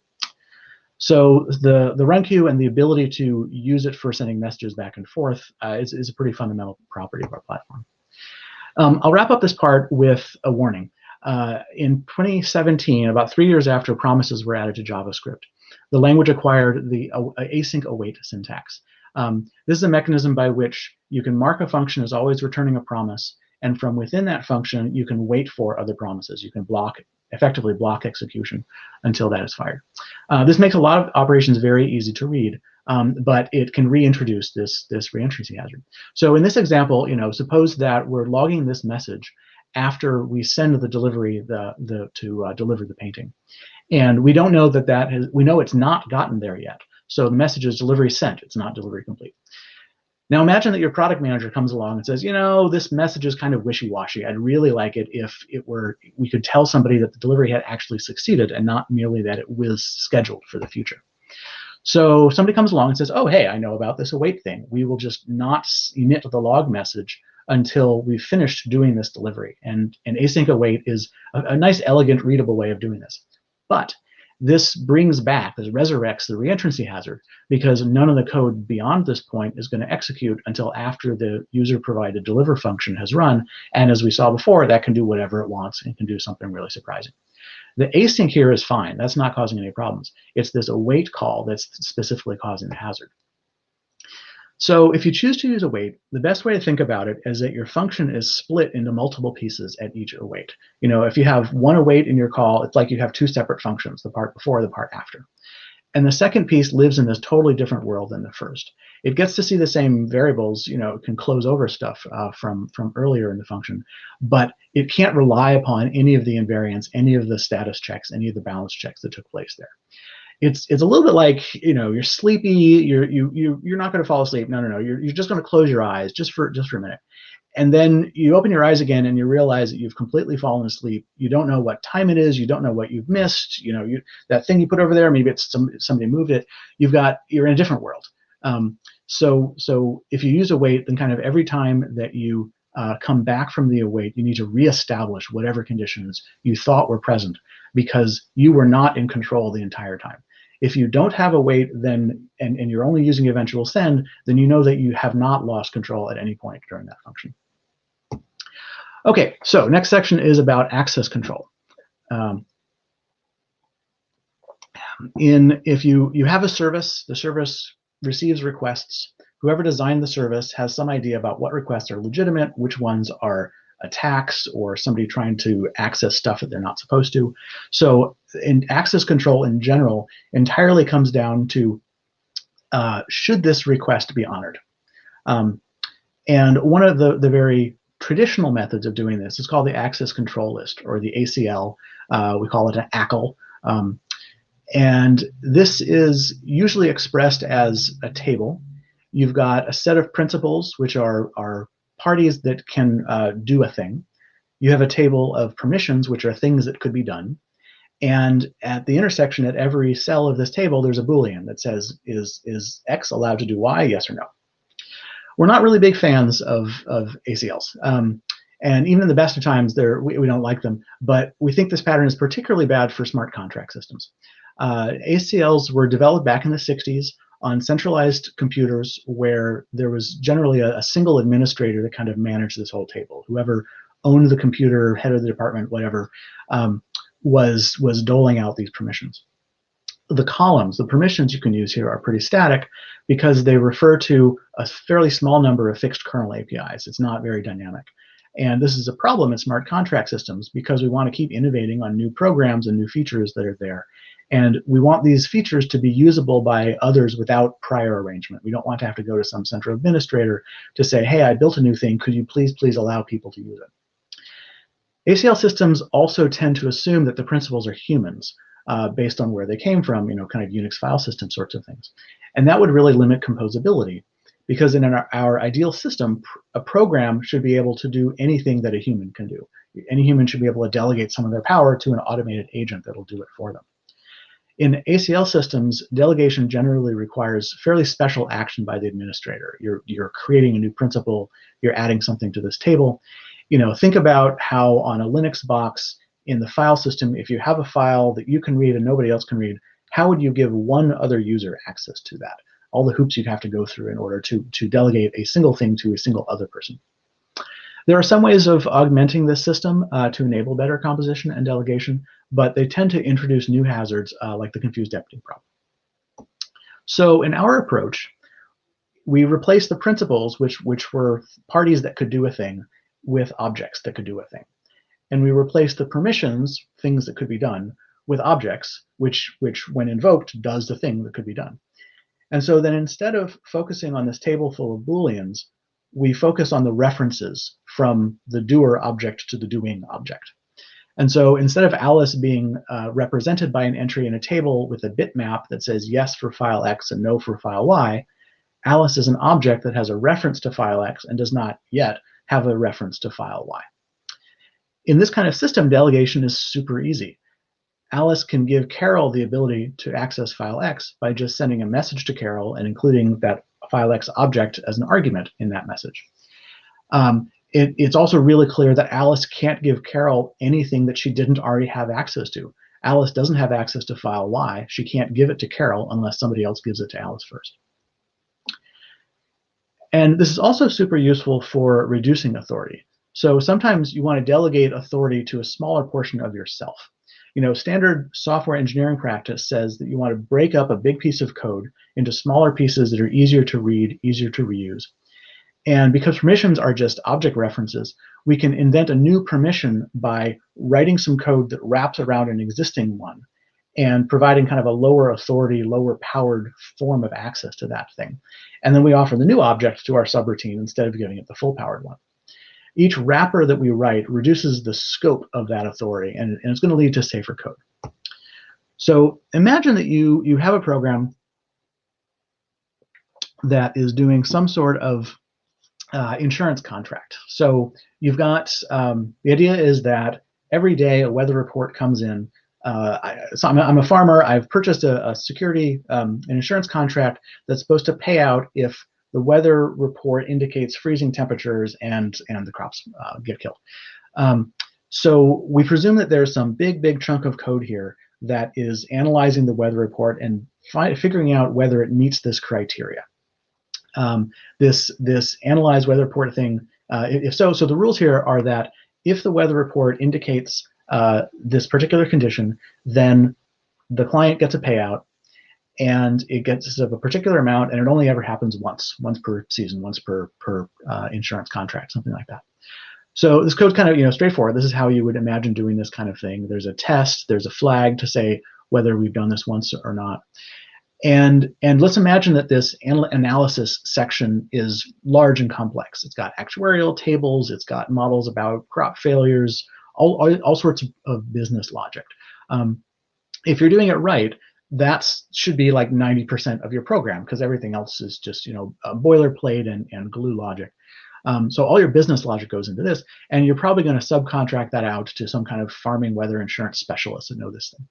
So the run queue and the ability to use it for sending messages back and forth is a pretty fundamental property of our platform. I'll wrap up this part with a warning. In 2017, about 3 years after promises were added to JavaScript, the language acquired the async await syntax. This is a mechanism by which you can mark a function as always returning a promise, and from within that function, you can wait for other promises. You can effectively block execution until that is fired. This makes a lot of operations very easy to read, but it can reintroduce this reentrancy hazard. So in this example, suppose that we're logging this message after we send the delivery to deliver the painting, and we don't know we know it's not gotten there yet. So the message is delivery sent. It's not delivery complete. Now imagine that your product manager comes along and says, this message is kind of wishy-washy. I'd really like it if we could tell somebody that the delivery had actually succeeded and not merely that it was scheduled for the future. So somebody comes along and says, oh, hey, I know about this await thing. We will just not emit the log message until we've finished doing this delivery. And async await is a nice, elegant, readable way of doing this. But this resurrects the reentrancy hazard, because none of the code beyond this point is going to execute until after the user-provided deliver function has run. And as we saw before, that can do whatever it wants and can do something really surprising. The async here is fine. That's not causing any problems. It's this await call that's specifically causing the hazard. So if you choose to use await, the best way to think about it is that your function is split into multiple pieces at each await. If you have one await in your call, it's like you have two separate functions, the part before, the part after. And the second piece lives in this totally different world than the first. It gets to see the same variables, it can close over stuff from earlier in the function, but it can't rely upon any of the invariants, any of the status checks, any of the balance checks that took place there. It's a little bit like, you're sleepy, you're not going to fall asleep. No, you're just going to close your eyes just for a minute. And then you open your eyes again and you realize that you've completely fallen asleep. You don't know what time it is. You don't know what you've missed. That thing you put over there, maybe it's somebody moved it. You're in a different world. So if you use await, then kind of every time that you come back from the await, you need to reestablish whatever conditions you thought were present, because you were not in control the entire time. If you don't have a wait, then and you're only using eventual send, then you know that you have not lost control at any point during that function. Okay, so next section is about access control. If you have a service, the service receives requests. Whoever designed the service has some idea about what requests are legitimate, which ones are attacks or somebody trying to access stuff that they're not supposed to. So in access control in general entirely comes down to should this request be honored? And one of the very traditional methods of doing this is called the access control list, or the ACL. We call it an ACL. And this is usually expressed as a table. You've got a set of principals, which are parties that can do a thing. You have a table of permissions, which are things that could be done. And at the intersection at every cell of this table, there's a Boolean that says, is X allowed to do Y, yes or no? We're not really big fans of ACLs. And even in the best of times, we don't like them. But we think this pattern is particularly bad for smart contract systems. ACLs were developed back in the 60s on centralized computers where there was generally a single administrator that kind of managed this whole table. Whoever owned the computer, head of the department, whatever, was doling out these permissions. The columns, the permissions you can use here are pretty static because they refer to a fairly small number of fixed kernel APIs. It's not very dynamic. And this is a problem in smart contract systems because we want to keep innovating on new programs and new features that are there. And we want these features to be usable by others without prior arrangement. We don't want to have to go to some central administrator to say, hey, I built a new thing. Could you please allow people to use it? ACL systems also tend to assume that the principals are humans based on where they came from, kind of Unix file system sorts of things. And that would really limit composability because in our ideal system, a program should be able to do anything that a human can do. Any human should be able to delegate some of their power to an automated agent that'll do it for them. In ACL systems, delegation generally requires fairly special action by the administrator. You're creating a new principal, you're adding something to this table. Think about how on a Linux box in the file system, if you have a file that you can read and nobody else can read, how would you give one other user access to that? All the hoops you'd have to go through in order to delegate a single thing to a single other person. There are some ways of augmenting this system to enable better composition and delegation, but they tend to introduce new hazards like the confused deputy problem. So in our approach, we replace the principals, which were parties that could do a thing, with objects that could do a thing. And we replace the permissions, things that could be done, with objects, which when invoked, does the thing that could be done. And so then instead of focusing on this table full of Booleans, we focus on the references from the doer object to the doing object. And so instead of Alice being represented by an entry in a table with a bitmap that says yes for file X and no for file Y, Alice is an object that has a reference to file X and does not yet have a reference to file Y. In this kind of system, delegation is super easy. Alice can give Carol the ability to access file X by just sending a message to Carol and including that file X object as an argument in that message. It's also really clear that Alice can't give Carol anything that she didn't already have access to. Alice doesn't have access to file Y. She can't give it to Carol unless somebody else gives it to Alice first. And this is also super useful for reducing authority. So sometimes you want to delegate authority to a smaller portion of yourself. Standard software engineering practice says that you want to break up a big piece of code into smaller pieces that are easier to read, easier to reuse. And because permissions are just object references, we can invent a new permission by writing some code that wraps around an existing one and providing kind of a lower authority, lower powered form of access to that thing. And then we offer the new object to our subroutine instead of giving it the full powered one. Each wrapper that we write reduces the scope of that authority, and it's going to lead to safer code. So imagine that you have a program that is doing some sort of insurance contract. So you've got, the idea is that every day a weather report comes in. So I'm a farmer. I've purchased a security, an insurance contract that's supposed to pay out if the weather report indicates freezing temperatures and the crops get killed. So we presume that there's some big chunk of code here that is analyzing the weather report and figuring out whether it meets this criteria. This analyze weather report thing, if so the rules here are that if the weather report indicates this particular condition, then the client gets a payout, and it gets of a particular amount, and it only ever happens once per season, once per insurance contract, something like that. So this code's kind of straightforward. This is how you would imagine doing this kind of thing. There's a test, there's a flag to say whether we've done this once or not. And let's imagine that this analysis section is large and complex. It's got actuarial tables, it's got models about crop failures, all sorts of business logic. If you're doing it right, that should be like 90% of your program, because everything else is just boilerplate and glue logic. So all your business logic goes into this, and you're probably going to subcontract that out to some kind of farming weather insurance specialist that know this thing.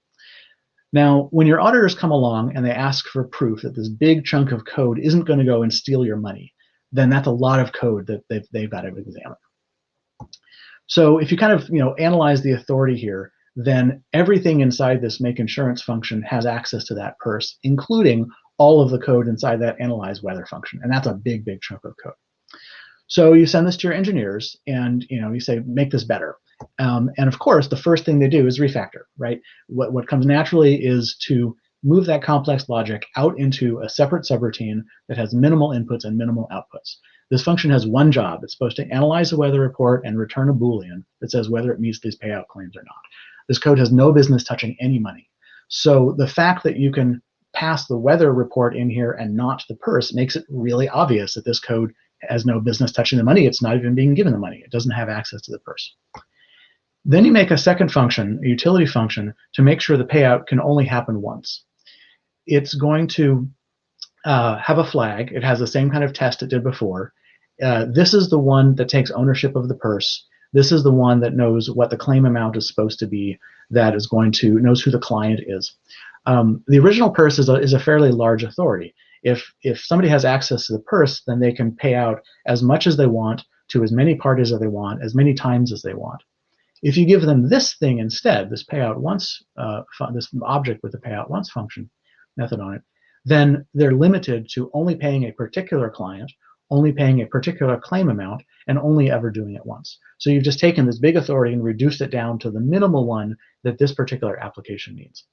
Now, when your auditors come along and they ask for proof that this big chunk of code isn't going to go and steal your money, then that's a lot of code that they've got to examine. So if you kind of analyze the authority here, then everything inside this make insurance function has access to that purse, including all of the code inside that analyze weather function, and that's a big chunk of code. So you send this to your engineers, and you say, make this better. And of course, the first thing they do is refactor, right? What comes naturally is to move that complex logic out into a separate subroutine that has minimal inputs and minimal outputs. This function has one job. It's supposed to analyze the weather report and return a Boolean that says whether it meets these payout claims or not. This code has no business touching any money. So the fact that you can pass the weather report in here and not the purse makes it really obvious that this code has no business touching the money. It's not even being given the money. It doesn't have access to the purse. Then you make a second function, a utility function, to make sure the payout can only happen once. It's going to have a flag. It has the same kind of test it did before. This is the one that takes ownership of the purse. This is the one that knows what the claim amount is supposed to be, that is knows who the client is. The original purse is a fairly large authority. If somebody has access to the purse, then they can pay out as much as they want to as many parties as they want, as many times as they want. If you give them this thing instead, this payout once, this object with the payout once function method on it, then they're limited to only paying a particular client, only paying a particular claim amount, and only ever doing it once. So you've just taken this big authority and reduced it down to the minimal one that this particular application needs.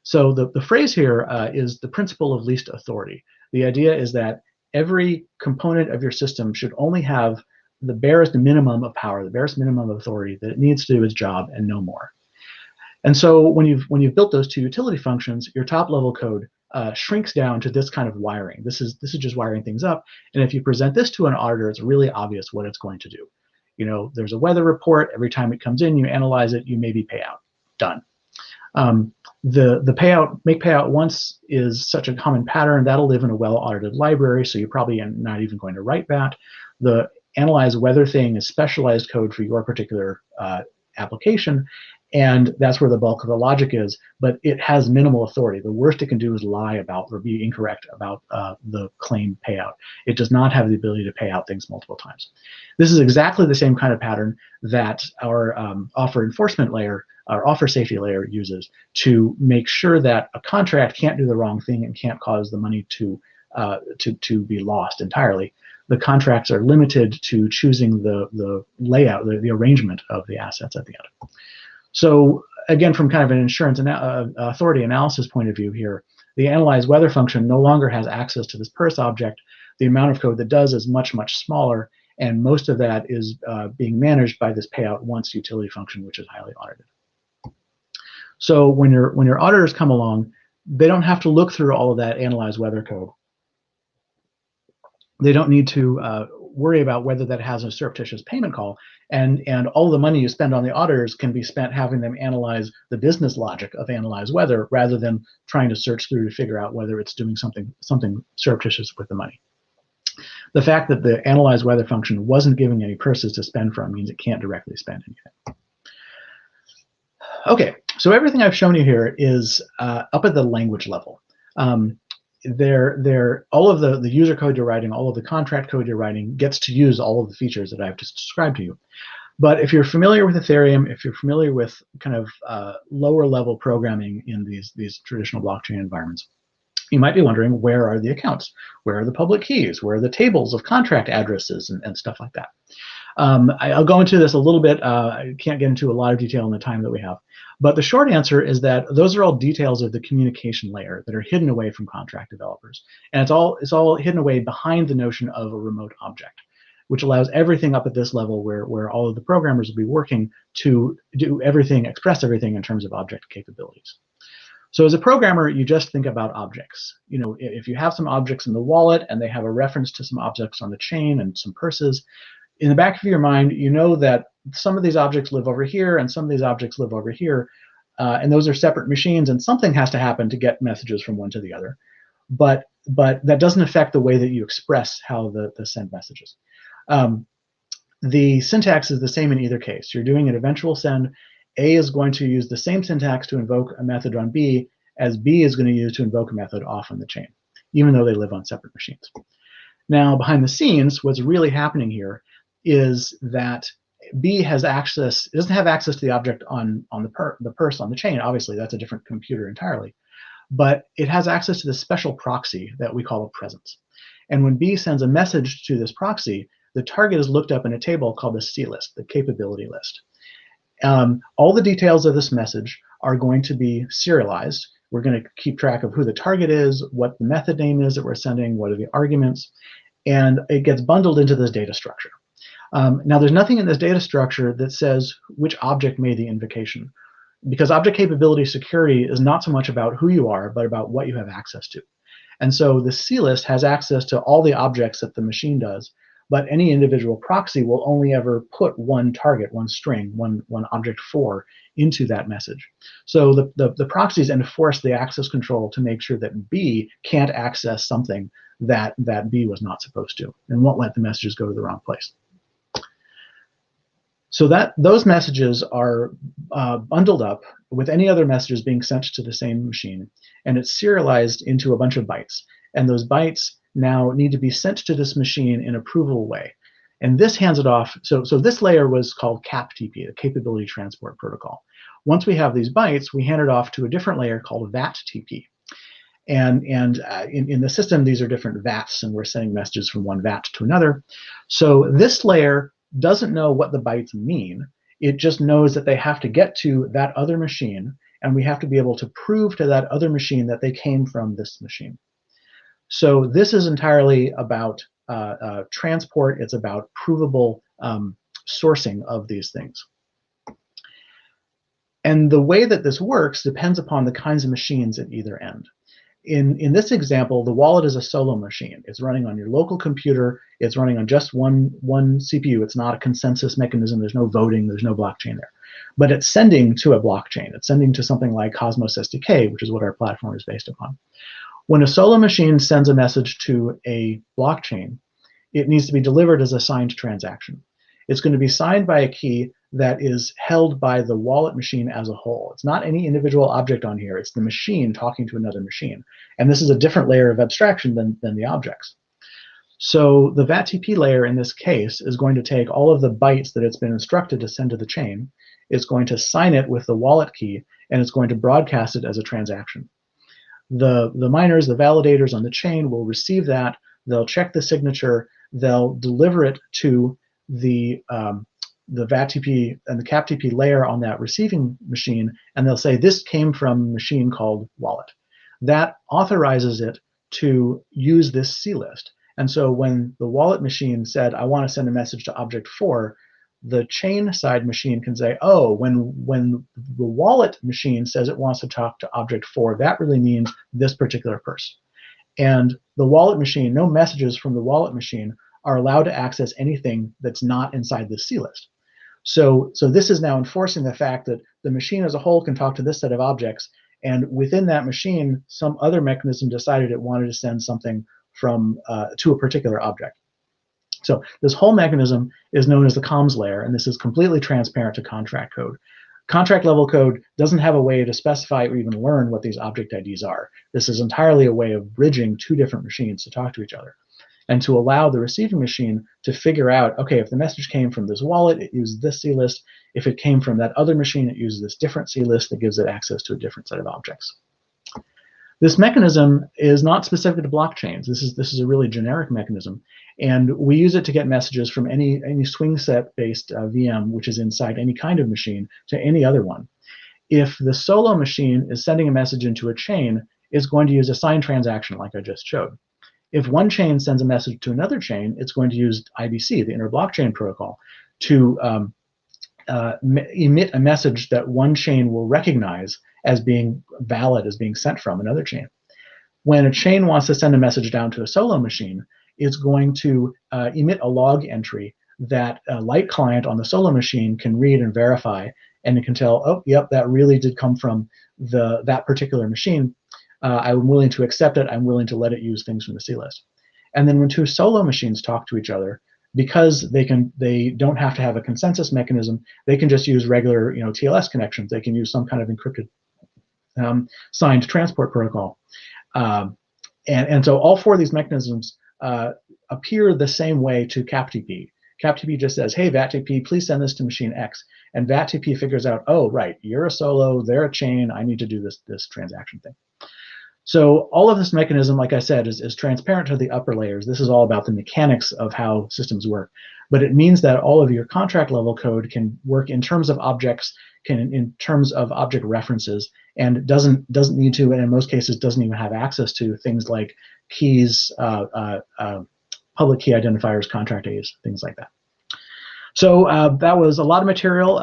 So the phrase here is the principle of least authority. The idea is that every component of your system should only have the barest minimum of power, the barest minimum of authority that it needs to do its job and no more. And so when you've built those two utility functions, your top level code shrinks down to this kind of wiring. This is just wiring things up. And if you present this to an auditor, it's really obvious what it's going to do. There's a weather report. Every time it comes in, you analyze it, you maybe pay out. Done. The make payout once is such a common pattern that'll live in a well-audited library, so you're probably not even going to write that. The analyze weather thing is specialized code for your particular application, and that's where the bulk of the logic is, but it has minimal authority. The worst it can do is lie about or be incorrect about the claim payout. It does not have the ability to pay out things multiple times. This is exactly the same kind of pattern that our offer enforcement layer, our offer safety layer, uses to make sure that a contract can't do the wrong thing and can't cause the money to be lost entirely. The contracts are limited to choosing the layout, the arrangement of the assets at the end. So again, from kind of an insurance authority analysis point of view here, the analyze weather function no longer has access to this purse object. The amount of code that does is much smaller, and most of that is being managed by this payout once utility function, which is highly audited. So when your auditors come along, they don't have to look through all of that analyze weather code. They don't need to worry about whether that has a surreptitious payment call, and all the money you spend on the auditors can be spent having them analyze the business logic of analyze weather rather than trying to search through to figure out whether it's doing something surreptitious with the money. The fact that the analyze weather function wasn't giving any purses to spend from means it can't directly spend anything. Okay, so everything I've shown you here is up at the language level. All of the user code you're writing, all of the contract code you're writing gets to use all of the features that I've just described to you. But if you're familiar with Ethereum, if you're familiar with kind of lower level programming in these traditional blockchain environments, you might be wondering, where are the accounts? Where are the public keys? Where are the tables of contract addresses and stuff like that? I'll go into this a little bit. I can't get into a lot of detail in the time that we have. But the short answer is that those are all details of the communication layer that are hidden away from contract developers. And it's all hidden away behind the notion of a remote object, which allows everything up at this level where all of the programmers will be working to do everything, express everything in terms of object capabilities. So as a programmer, you just think about objects. You know, if you have some objects in the wallet and they have a reference to some objects on the chain and some purses, in the back of your mind, you know that some of these objects live over here and some of these objects live over here, and those are separate machines, and something has to happen to get messages from one to the other. But that doesn't affect the way that you express how the send messages. The syntax is the same in either case. You're doing an eventual send. A is going to use the same syntax to invoke a method on B as B is going to use to invoke a method off on the chain, even though they live on separate machines. Now, behind the scenes, what's really happening here is that B has access, it doesn't have access to the object on the purse on the chain. Obviously, that's a different computer entirely. But it has access to this special proxy that we call a presence. And when B sends a message to this proxy, the target is looked up in a table called the C list, the capability list. All the details of this message are going to be serialized. We're going to keep track of who the target is, what the method name is that we're sending, what are the arguments, and it gets bundled into this data structure. Now, there's nothing in this data structure that says which object made the invocation, because object capability security is not so much about who you are, but about what you have access to. And so the C list has access to all the objects that the machine does, but any individual proxy will only ever put one target, one string, one object for into that message. So the proxies enforce the access control to make sure that B can't access something that B was not supposed to, and won't let the messages go to the wrong place. So those messages are bundled up with any other messages being sent to the same machine, and it's serialized into a bunch of bytes. And those bytes now need to be sent to this machine in a provable way. And this hands it off. So this layer was called CAPTP, the Capability Transport Protocol. Once we have these bytes, we hand it off to a different layer called VATTP. And in the system, these are different VATs, and we're sending messages from one VAT to another. So this layer doesn't know what the bytes mean. It just knows that they have to get to that other machine, and we have to be able to prove to that other machine that they came from this machine. So this is entirely about transport. It's about provable sourcing of these things. And the way that this works depends upon the kinds of machines at either end. In this example, the wallet is a solo machine. It's running on your local computer. It's running on just one CPU. It's not a consensus mechanism. There's no voting. There's no blockchain there. But it's sending to a blockchain. It's sending to something like Cosmos SDK, which is what our platform is based upon. When a solo machine sends a message to a blockchain, it needs to be delivered as a signed transaction. It's going to be signed by a key that is held by the wallet machine as a whole. It's not any individual object on here. It's the machine talking to another machine. And this is a different layer of abstraction than the objects. So the VATTP layer in this case is going to take all of the bytes that it's been instructed to send to the chain. It's going to sign it with the wallet key, and it's going to broadcast it as a transaction. The miners, the validators on the chain will receive that. They'll check the signature. They'll deliver it to the VATTP and the CAPTP layer on that receiving machine, and they'll say this came from a machine called wallet. That authorizes it to use this C list. And so when the wallet machine said, I want to send a message to object 4, the chain side machine can say, oh, when the wallet machine says it wants to talk to object 4, that really means this particular purse. And the wallet machine, no messages from the wallet machine are allowed to access anything that's not inside the C list. So this is now enforcing the fact that the machine as a whole can talk to this set of objects, and within that machine, some other mechanism decided it wanted to send something from to a particular object. So this whole mechanism is known as the comms layer, and this is completely transparent to contract code. Contract level code doesn't have a way to specify or even learn what these object IDs are. This is entirely a way of bridging two different machines to talk to each other. and to allow the receiving machine to figure out, okay, if the message came from this wallet, it uses this C-list. If it came from that other machine, it uses this different C-list that gives it access to a different set of objects. This mechanism is not specific to blockchains. This is a really generic mechanism, and we use it to get messages from any swing set-based VM, which is inside any kind of machine, to any other one. If the solo machine is sending a message into a chain, it's going to use a signed transaction like I just showed. If one chain sends a message to another chain, it's going to use IBC, the inter-blockchain protocol, to emit a message that one chain will recognize as being valid, as being sent from another chain. When a chain wants to send a message down to a solo machine, it's going to emit a log entry that a light client on the solo machine can read and verify, and it can tell, oh, yep, that really did come from that particular machine. I'm willing to accept it. I'm willing to let it use things from the C-list. And then when two solo machines talk to each other, because they don't have to have a consensus mechanism, they can just use regular TLS connections. They can use some kind of encrypted signed transport protocol. And so all four of these mechanisms appear the same way to CAPTP. CAPTP just says, hey, VATTP, please send this to machine X. And VATTP figures out, oh, right, you're a solo, they're a chain, I need to do this transaction thing. So all of this mechanism, like I said, is transparent to the upper layers. This is all about the mechanics of how systems work. But it means that all of your contract level code can work in terms of objects, in terms of object references, and doesn't need to, and in most cases doesn't even have access to things like keys, public key identifiers, contract A's, things like that. So that was a lot of material.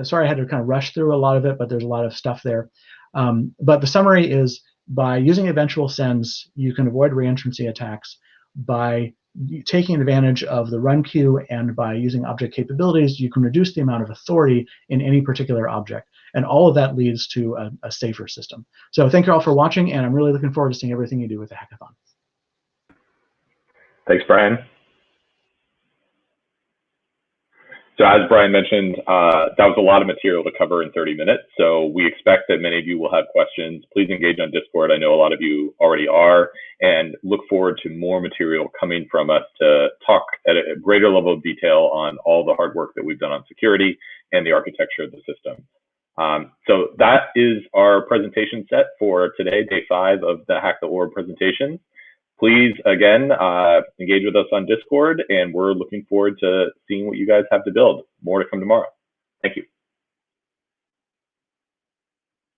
Sorry I had to kind of rush through a lot of it, but there's a lot of stuff there. But the summary is, by using eventual sends, you can avoid reentrancy attacks. By taking advantage of the run queue and by using object capabilities, you can reduce the amount of authority in any particular object. And all of that leads to a safer system. So thank you all for watching, and I'm really looking forward to seeing everything you do with the hackathon. Thanks, Brian. So as Brian mentioned, that was a lot of material to cover in 30 minutes. So we expect that many of you will have questions. Please engage on Discord. I know a lot of you already are, and look forward to more material coming from us to talk at a greater level of detail on all the hard work that we've done on security and the architecture of the system. So that is our presentation set for today, day 5 of the Hack the Orb presentation. Please, again, engage with us on Discord, and we're looking forward to seeing what you guys have to build. More to come tomorrow. Thank you.